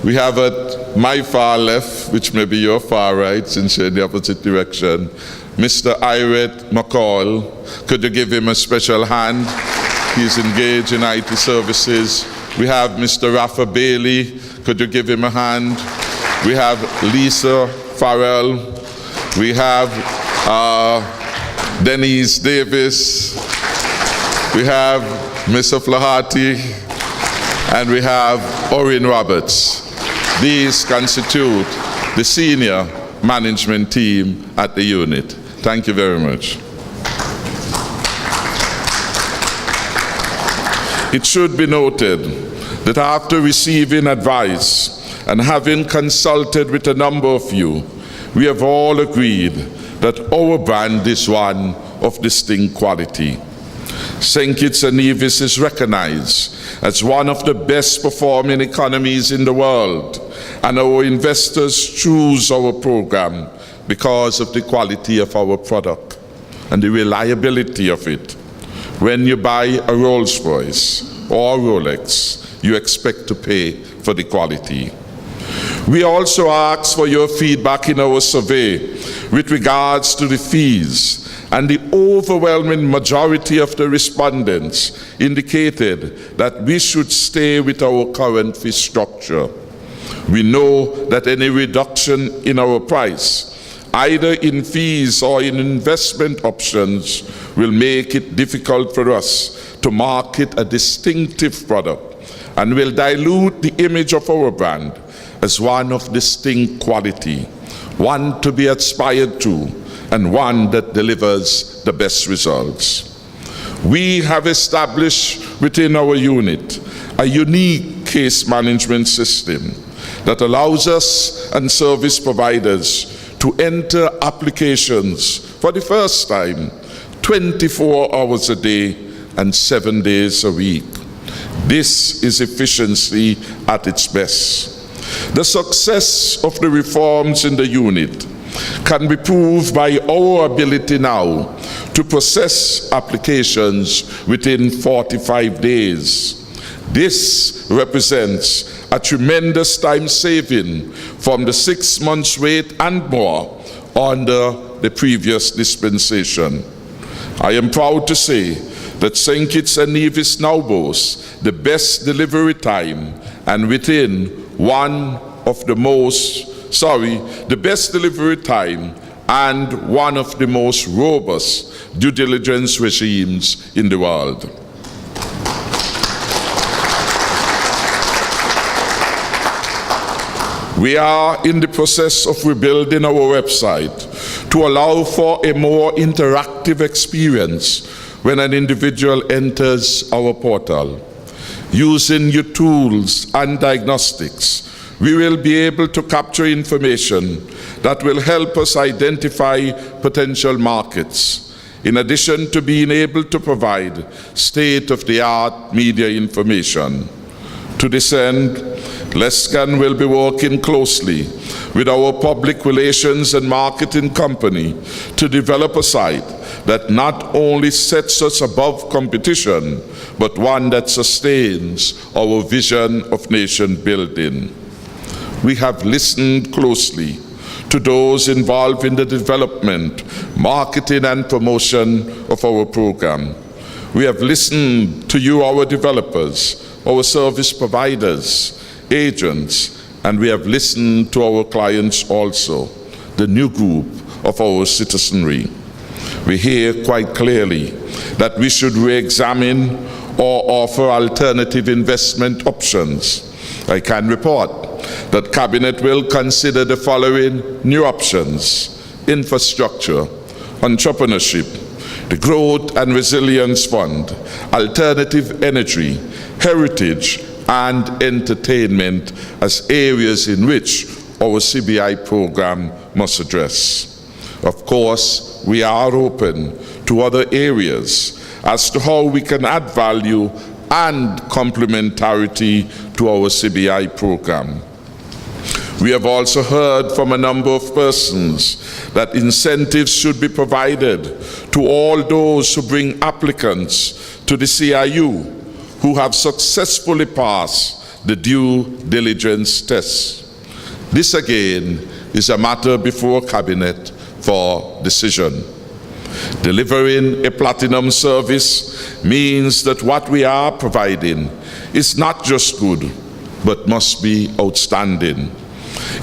We have at my far left, which may be your far right since you're in the opposite direction, Mr. Iret McCall. Could you give him a special hand? He's engaged in IT services. We have Mr. Rafa Bailey. Could you give him a hand? We have Lisa Farrell. We have Denise Davis. We have Mr. Flaherty. And we have Orrin Roberts. These constitute the senior management team at the unit. Thank you very much. It should be noted that after receiving advice and having consulted with a number of you, we have all agreed that our brand is one of distinct quality. St. Kitts and Nevis is recognized as one of the best performing economies in the world, and our investors choose our program because of the quality of our product and the reliability of it. When you buy a Rolls-Royce or a Rolex, you expect to pay for the quality. We also ask for your feedback in our survey with regards to the fees, and the overwhelming majority of the respondents indicated that we should stay with our current fee structure. We know that any reduction in our price, either in fees or in investment options, will make it difficult for us to market a distinctive product and will dilute the image of our brand as one of distinct quality, one to be aspired to, and one that delivers the best results. We have established within our unit a unique case management system that allows us and service providers to enter applications for the first time 24 hours a day and 7 days a week. This is efficiency at its best. The success of the reforms in the unit can be proved by our ability now to process applications within 45 days. This represents a tremendous time saving from the 6 months wait and more under the previous dispensation. I am proud to say that St. Kitts and Nevis now boasts the best delivery time and within the best delivery time and one of the most robust due diligence regimes in the world. We are in the process of rebuilding our website to allow for a more interactive experience when an individual enters our portal. Using your tools and diagnostics, we will be able to capture information that will help us identify potential markets, in addition to being able to provide state-of-the-art media information. To this end, LESCAN will be working closely with our public relations and marketing company to develop a site that not only sets us above competition, but one that sustains our vision of nation building. We have listened closely to those involved in the development, marketing, and promotion of our program. We have listened to you, our developers, our service providers, agents, and we have listened to our clients also, the new group of our citizenry. We hear quite clearly that we should re-examine or offer alternative investment options. I can report that Cabinet will consider the following new options: infrastructure, entrepreneurship, the Growth and Resilience Fund, alternative energy, heritage, and entertainment as areas in which our CBI program must address. Of course, we are open to other areas as to how we can add value and complementarity to our CBI program. We have also heard from a number of persons that incentives should be provided to all those who bring applicants to the CIU who have successfully passed the due diligence test. This again is a matter before Cabinet for decision. Delivering a platinum service means that what we are providing is not just good, but must be outstanding.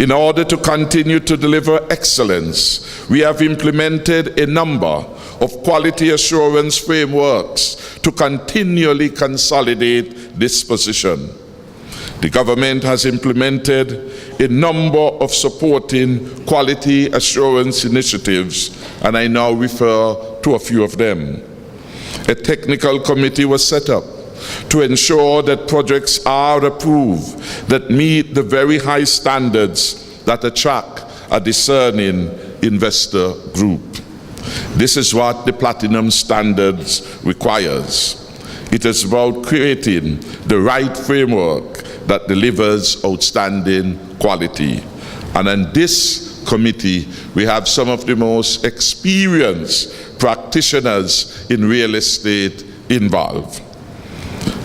In order to continue to deliver excellence, we have implemented a number of quality assurance frameworks to continually consolidate this position. The government has implemented a number of supporting quality assurance initiatives, and I now refer to a few of them. A technical committee was set up to ensure that projects are approved that meet the very high standards that attract a discerning investor group. This is what the Platinum Standards requires. It is about creating the right framework that delivers outstanding quality. And in this committee, we have some of the most experienced practitioners in real estate involved.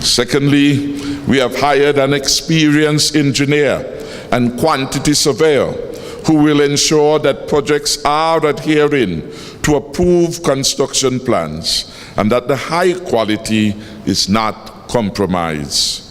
Secondly, we have hired an experienced engineer and quantity surveyor who will ensure that projects are adhering to approved construction plans and that the high quality is not compromised.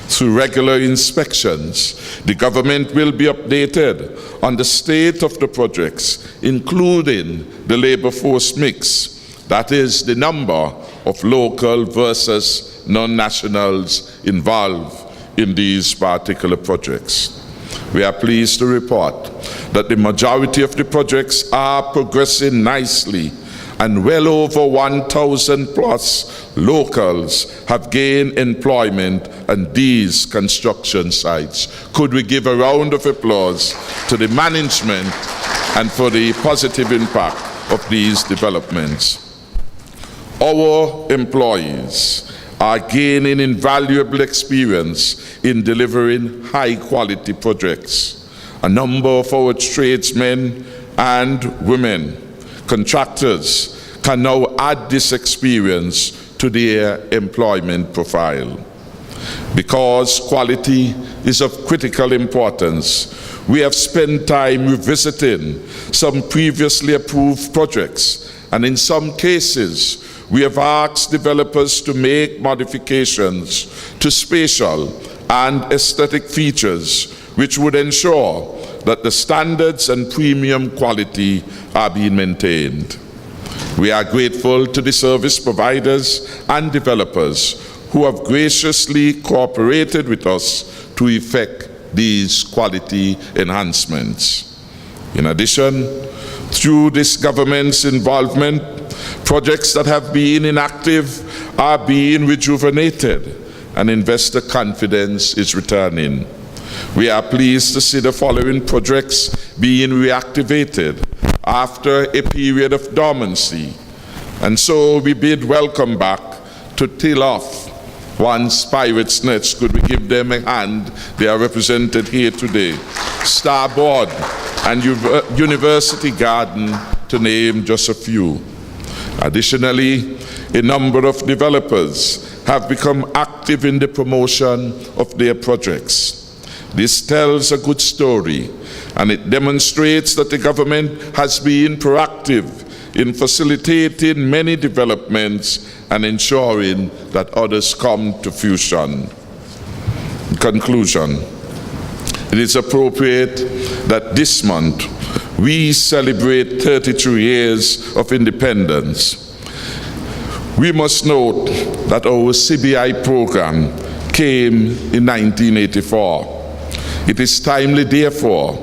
Through regular inspections, the government will be updated on the state of the projects, including the labor force mix, that is, the number of local versus non-nationals involved in these particular projects. We are pleased to report that the majority of the projects are progressing nicely, and well over 1,000 plus locals have gained employment on these construction sites. Could we give a round of applause to the management and for the positive impact of these developments? Our employees are gaining invaluable experience in delivering high-quality projects. A number of our tradesmen and women, contractors, can now add this experience to their employment profile. Because quality is of critical importance, we have spent time revisiting some previously approved projects, and in some cases, we have asked developers to make modifications to spatial and aesthetic features which would ensure that the standards and premium quality are being maintained. We are grateful to the service providers and developers who have graciously cooperated with us to effect these quality enhancements. In addition, through this government's involvement, projects that have been inactive are being rejuvenated and investor confidence is returning. We are pleased to see the following projects being reactivated after a period of dormancy. And so we bid welcome back to Till Off, once Pirates Nest. Could we give them a hand? They are represented here today. Starboard and University Garden, to name just a few. Additionally, a number of developers have become active in the promotion of their projects. This tells a good story, and it demonstrates that the government has been proactive in facilitating many developments and ensuring that others come to fruition. In conclusion, it is appropriate that this month we celebrate 32 years of independence. We must note that our CBI program came in 1984. It is timely, therefore,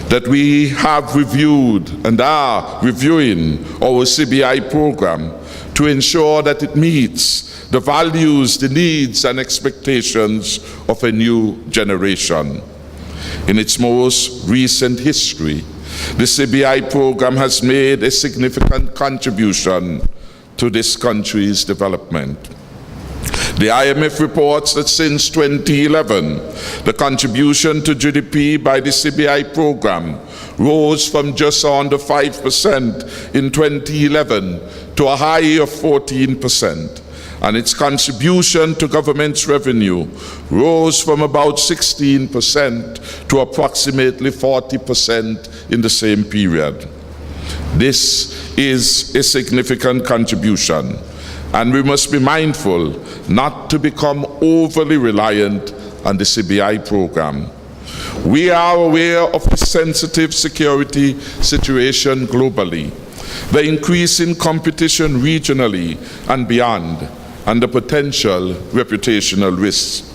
that we have reviewed and are reviewing our CBI program to ensure that it meets the values, the needs, and expectations of a new generation. In its most recent history, the CBI program has made a significant contribution to this country's development. The IMF reports that since 2011, the contribution to GDP by the CBI program rose from just under 5% in 2011 to a high of 14%. and its contribution to government's revenue rose from about 16% to approximately 40% in the same period. This is a significant contribution, and we must be mindful not to become overly reliant on the CBI program. We are aware of the sensitive security situation globally, the increasing competition regionally and beyond, and the potential reputational risks.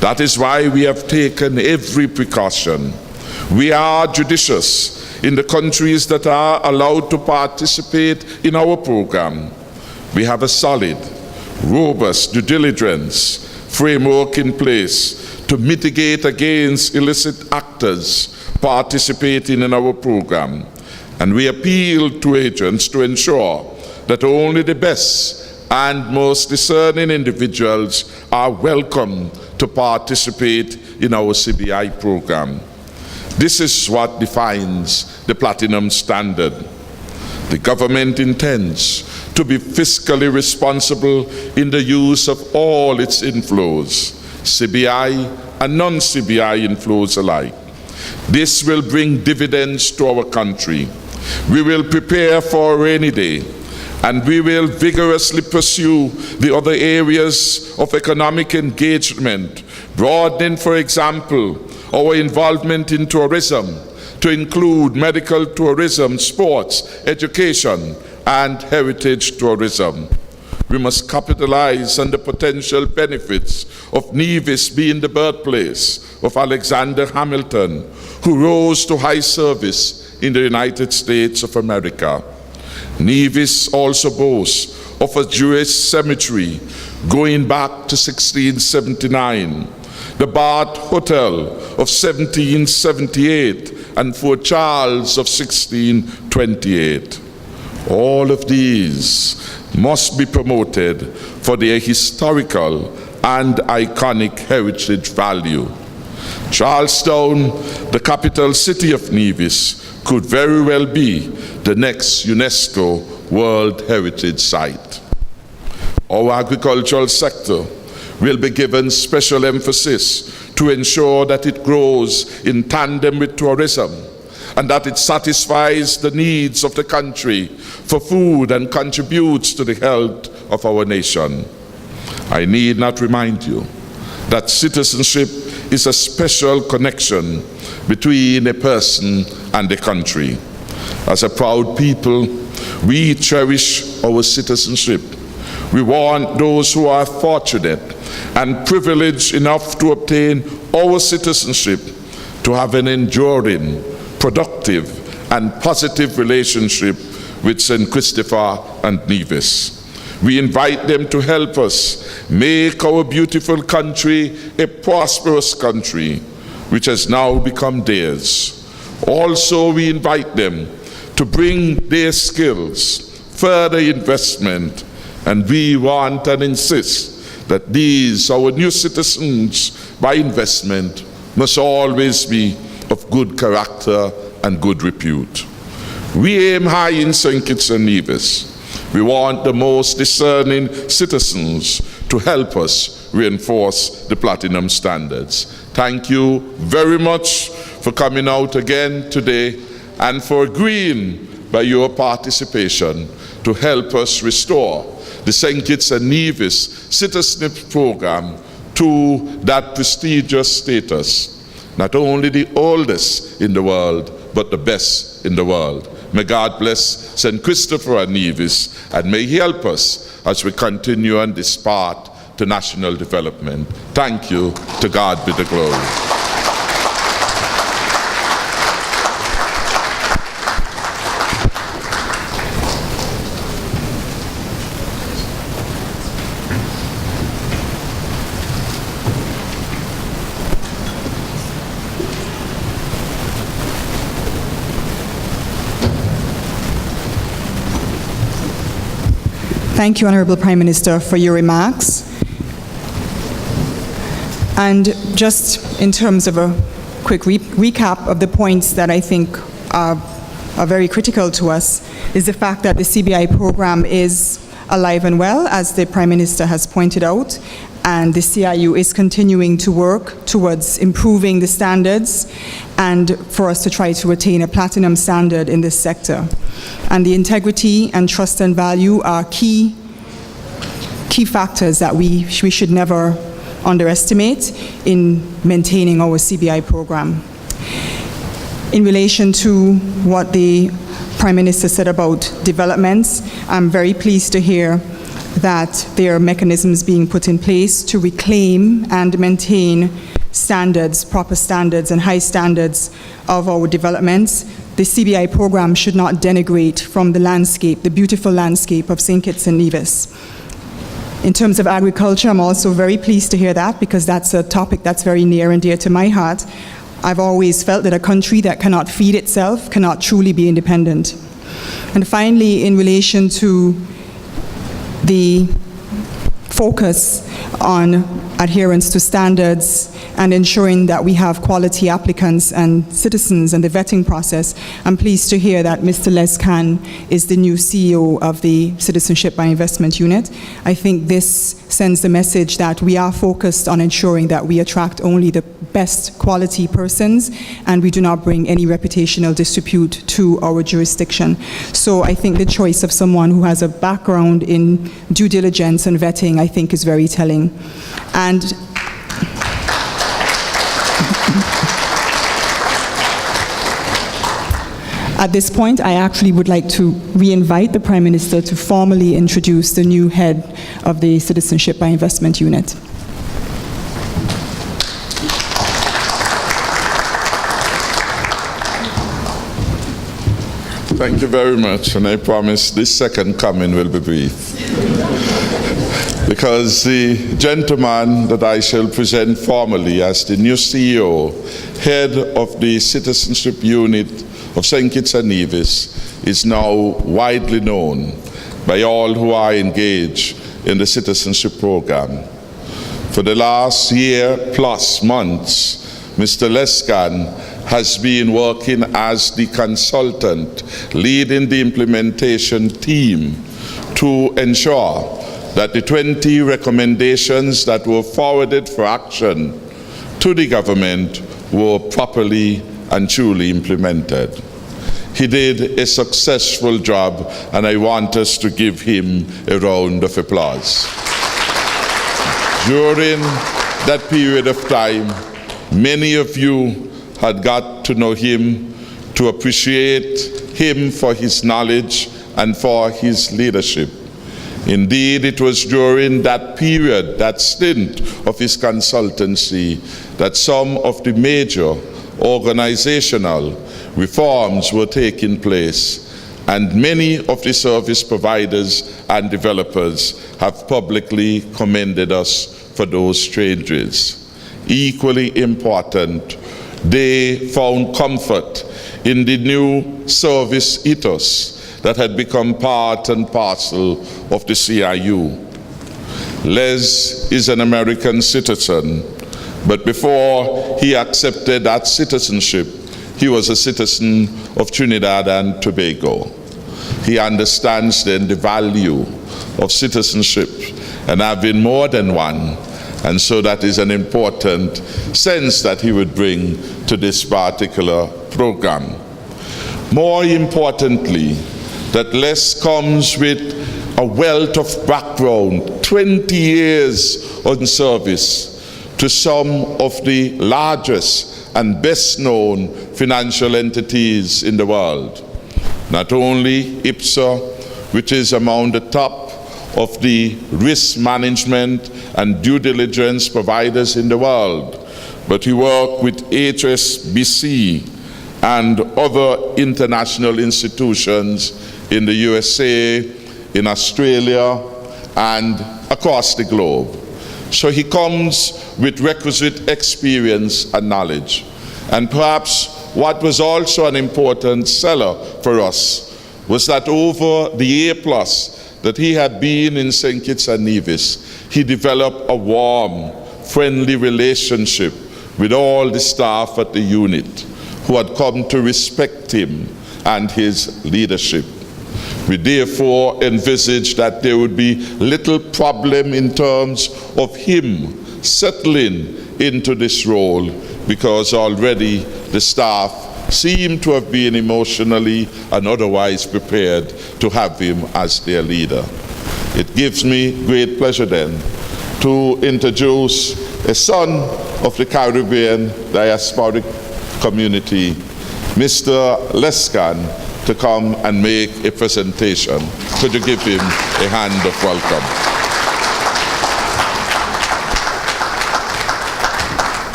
That is why we have taken every precaution. We are judicious in the countries that are allowed to participate in our program. We have a solid, robust due diligence framework in place to mitigate against illicit actors participating in our program. And we appeal to agents to ensure that only the best and most discerning individuals are welcome to participate in our CBI program. This is what defines the Platinum Standard. The government intends to be fiscally responsible in the use of all its inflows, CBI and non-CBI inflows alike. This will bring dividends to our country. We will prepare for a rainy day, and we will vigorously pursue the other areas of economic engagement, broadening, for example, our involvement in tourism to include medical tourism, sports, education, and heritage tourism. We must capitalize on the potential benefits of Nevis being the birthplace of Alexander Hamilton, who rose to high service in the United States of America. Nevis also boasts of a Jewish cemetery going back to 1679, the Bath Hotel of 1778, and Fort Charles of 1628. All of these must be promoted for their historical and iconic heritage value. Charlestown, the capital city of Nevis, could very well be the next UNESCO World Heritage Site. Our agricultural sector will be given special emphasis to ensure that it grows in tandem with tourism and that it satisfies the needs of the country for food and contributes to the health of our nation. I need not remind you that citizenship is a special connection between a person and a country. As a proud people, we cherish our citizenship. We want those who are fortunate and privileged enough to obtain our citizenship to have an enduring, productive, and positive relationship with St. Christopher and Nevis. We invite them to help us make our beautiful country a prosperous country, which has now become theirs. Also, we invite them to bring their skills, further investment, and we want and insist that these, our new citizens, by investment, must always be of good character and good repute. We aim high in St. Kitts and Nevis. We want the most discerning citizens to help us reinforce the Platinum Standards. Thank you very much for coming out again today and for agreeing by your participation to help us restore the St. Kitts and Nevis Citizenship Program to that prestigious status. Not only the oldest in the world, but the best in the world. May God bless St. Christopher and Nevis, and may He help us as we continue on this path to national development. Thank you. To God be the glory. Thank you, Honourable Prime Minister, for your remarks. And just in terms of a quick recap of the points that I think are very critical to us, is the fact that the CBI program is alive and well, as the Prime Minister has pointed out, and the CIU is continuing to work towards improving the standards and for us to try to attain a platinum standard in this sector. And the integrity and trust and value are key factors that we should never underestimate in maintaining our CBI program. In relation to what the Prime Minister said about developments, I'm very pleased to hear that there are mechanisms being put in place to reclaim and maintain standards, proper standards and high standards of our developments. The CBI program should not denigrate from the landscape, the beautiful landscape of St. Kitts and Nevis. In terms of agriculture, I'm also very pleased to hear that, because that's a topic that's very near and dear to my heart. I've always felt that a country that cannot feed itself cannot truly be independent. And finally, in relation to the focus on adherence to standards and ensuring that we have quality applicants and citizens and the vetting process, I'm pleased to hear that Mr. Les Khan is the new CEO of the Citizenship by Investment Unit. I think this sends the message that we are focused on ensuring that we attract only the best quality persons and we do not bring any reputational disrepute to our jurisdiction. So I think the choice of someone who has a background in due diligence and vetting, I think, is very telling. And at this point, I actually would like to re-invite the Prime Minister to formally introduce the new head of the Citizenship by Investment Unit. Thank you very much, and I promise this second coming will be brief. Because the gentleman that I shall present formally as the new CEO, head of the Citizenship Unit of St. Kitts and Nevis, is now widely known by all who are engaged in the citizenship program. For the last year plus months, Mr. Les Khan has been working as the consultant leading the implementation team to ensure that the 20 recommendations that were forwarded for action to the government were properly and truly implemented. He did a successful job, and I want us to give him a round of applause. During that period of time, many of you had got to know him, to appreciate him for his knowledge and for his leadership. Indeed, it was during that period, that stint of his consultancy, that some of the major organizational reforms were taking place, and many of the service providers and developers have publicly commended us for those changes. Equally important, they found comfort in the new service ethos that had become part and parcel of the CIU. Les is an American citizen, but before he accepted that citizenship, he was a citizen of Trinidad and Tobago. He understands then the value of citizenship and having more than one, and so that is an important sense that he would bring to this particular program. More importantly, that Les comes with a wealth of background, 20 years on service to some of the largest and best known financial entities in the world. Not only IPSA, which is among the top of the risk management and due diligence providers in the world, but he worked with HSBC and other international institutions in the USA, in Australia, and across the globe. So he comes with requisite experience and knowledge. And perhaps what was also an important seller for us was that over the year plus that he had been in St. Kitts and Nevis, he developed a warm, friendly relationship with all the staff at the unit who had come to respect him and his leadership. We therefore envisage that there would be little problem in terms of him settling into this role, because already the staff seem to have been emotionally and otherwise prepared to have him as their leader. It gives me great pleasure then to introduce a son of the Caribbean diasporic community, Mr. Lescan, to come and make a presentation. Could you give him a hand of welcome?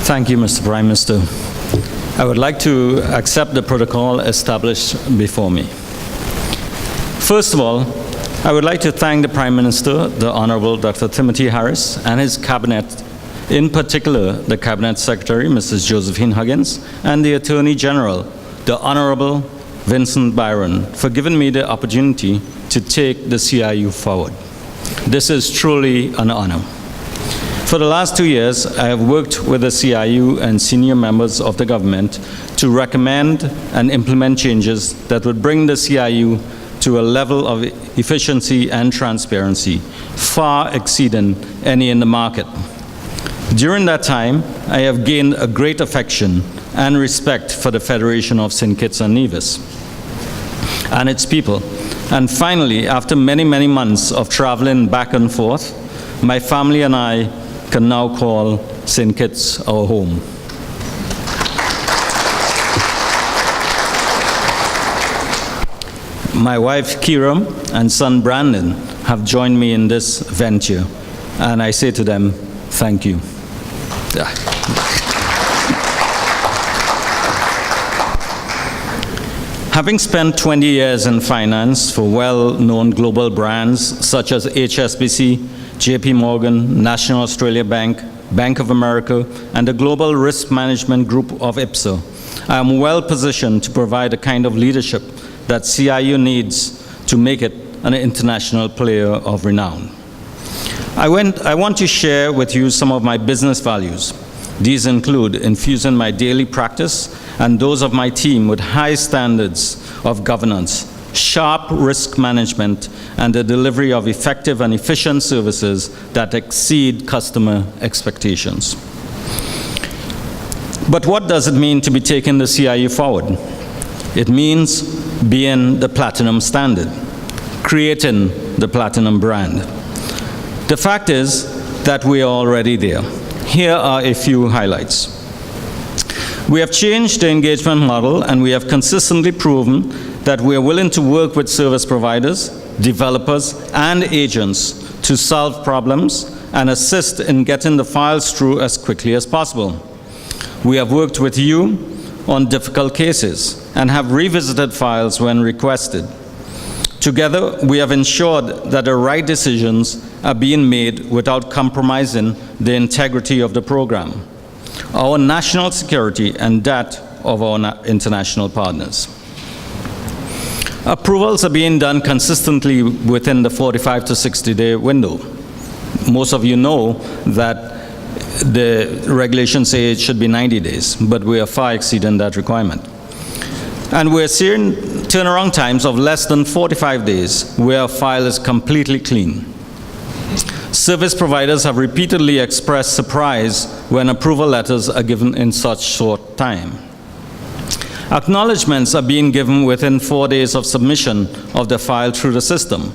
Thank you, Mr. Prime Minister. I would like to accept the protocol established before me. First of all, I would like to thank the Prime Minister, the Honorable Dr. Timothy Harris, and his cabinet, in particular the Cabinet Secretary, Mrs. Josephine Huggins, and the Attorney General, the Honorable Vincent Byron, for giving me the opportunity to take the CIU forward. This is truly an honor. For the last 2 years, I have worked with the CIU and senior members of the government to recommend and implement changes that would bring the CIU to a level of efficiency and transparency far exceeding any in the market. During that time, I have gained a great affection and respect for the Federation of St. Kitts and Nevis and its people. And finally, after many, many months of traveling back and forth, my family and I can now call St. Kitts our home. My wife, Kira, and son, Brandon, have joined me in this venture, and I say to them, thank you. Having spent 20 years in finance for well-known global brands such as HSBC, JP Morgan, National Australia Bank, Bank of America, and the Global Risk Management Group of IPSA, I am well positioned to provide the kind of leadership that CIU needs to make it an international player of renown. I want to share with you some of my business values. These include infusing my daily practice and those of my team with high standards of governance, sharp risk management, and the delivery of effective and efficient services that exceed customer expectations. But what does it mean to be taking the CIU forward? It means being the platinum standard, creating the platinum brand. The fact is that we are already there. Here are a few highlights. We have changed the engagement model, and we have consistently proven that we are willing to work with service providers, developers, and agents to solve problems and assist in getting the files through as quickly as possible. We have worked with you on difficult cases and have revisited files when requested. Together, we have ensured that the right decisions are being made without compromising the integrity of the program, our national security, and that of our international partners. Approvals are being done consistently within the 45 to 60-day window. Most of you know that the regulations say it should be 90 days, but we are far exceeding that requirement. And we're seeing turnaround times of less than 45 days where a file is completely clean. Service providers have repeatedly expressed surprise when approval letters are given in such short time. Acknowledgements are being given within 4 days of submission of the file through the system.